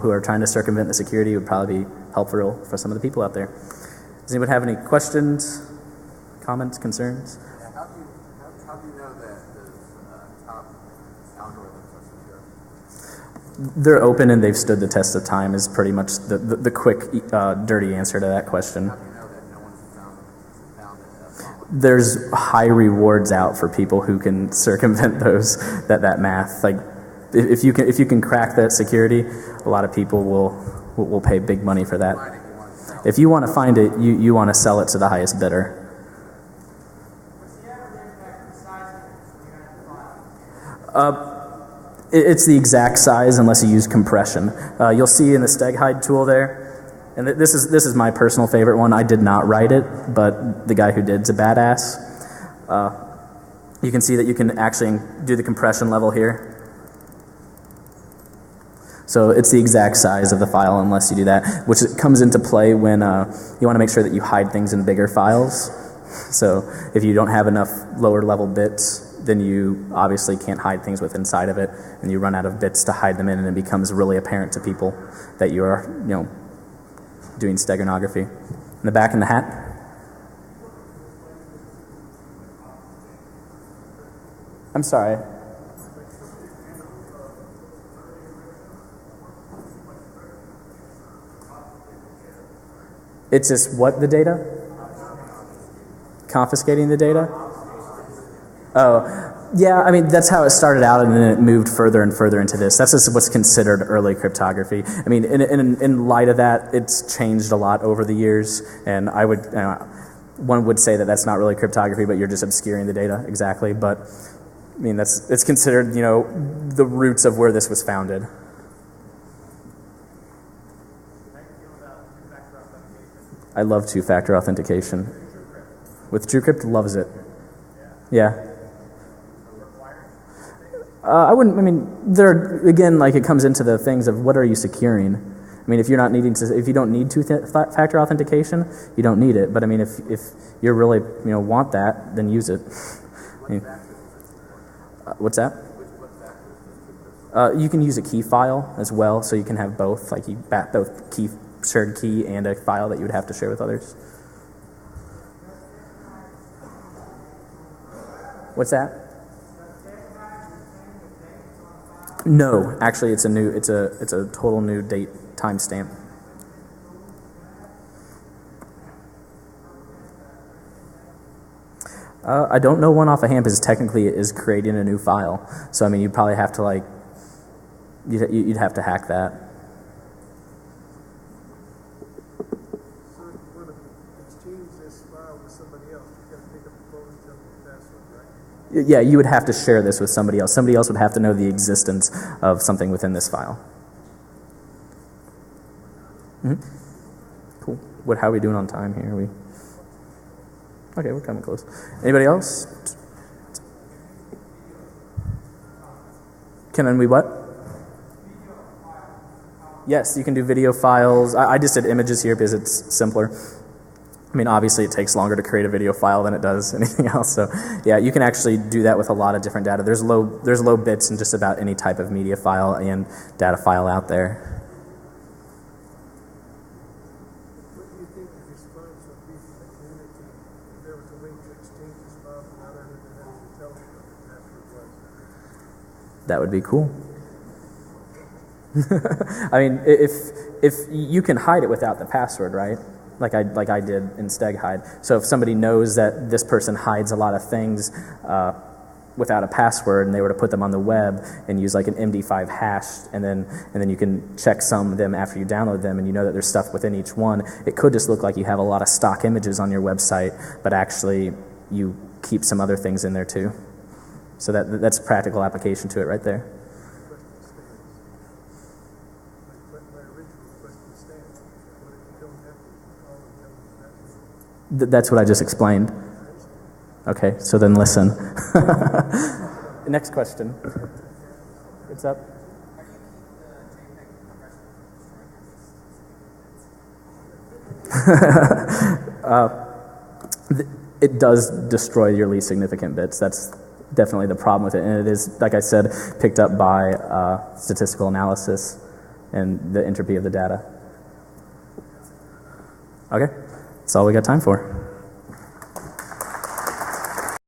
who are trying to circumvent the security would probably be helpful for some of the people out there. Does anyone have any questions, comments, concerns? Yeah, how do you know that the top algorithms are secure? They're open and they've stood the test of time is pretty much the quick, dirty answer to that question. How do you know that no one's found it? There's high rewards out for people who can circumvent that math. Like if you can crack that security, a lot of people will pay big money for that. If you want to find it, you want to sell it to the highest bidder. It's the exact size unless you use compression. You'll see in the StegHide tool there, and this is my personal favorite one. I did not write it, but the guy who did is a badass. You can see that you can actually do the compression level here. So it's the exact size of the file unless you do that, which comes into play when you want to make sure that you hide things in bigger files. So if you don't have enough lower level bits, then you obviously can't hide things with inside of it, and you run out of bits to hide them in, and it becomes really apparent to people that you are, doing steganography. In the back in the hat. I'm sorry. It's just what the data? Confiscating the data? Oh, yeah, I mean, that's how it started out, and then it moved further and further into this. That's just what's considered early cryptography. I mean, in light of that, it's changed a lot over the years, and one would say that that's not really cryptography, but you're just obscuring the data, exactly. But, I mean, it's considered, the roots of where this was founded. I love two-factor authentication. With TrueCrypt, loves it. Yeah. It comes into the things of what are you securing? I mean, if you don't need two-factor authentication, you don't need it. But I mean, if you really, want that, then use it. What's that? You can use a key file as well, so you can have both. Like you both shared key and a file that you would have to share with others. What's that? No, actually, it's a total new date timestamp. I don't know one off a hand because technically it is creating a new file. So I mean, you'd probably have to you'd have to hack that. So if you want to exchange this file with somebody else, you got to pick up the phone and tell them the password, right? Yeah, you would have to share this with somebody else. Somebody else would have to know the existence of something within this file. Cool. How are we doing on time here? Okay, we're coming close. Anybody else? Can we what? Yes, you can do video files. I just did images here because it's simpler. I mean, obviously it takes longer to create a video file than it does anything else. So yeah, you can actually do that with a lot of different data. There's low bits in just about any type of media file and data file out there. What do you think the response would be from the community if there was a way to exchange this file without having to tell them what the password was? That would be cool. I mean, if you can hide it without the password, right? Like I did in StegHide. So if somebody knows that this person hides a lot of things without a password, and they were to put them on the web and use like an MD5 hash, and then you can check some of them after you download them, and you know that there's stuff within each one. It could just look like you have a lot of stock images on your website, but actually you keep some other things in there too. So that's a practical application to it right there. That's what I just explained. Okay, so then listen. Next question. What's up? It does destroy your least significant bits. That's definitely the problem with it. And it is, like I said, picked up by statistical analysis. and the entropy of the data. Okay, that's all we got time for.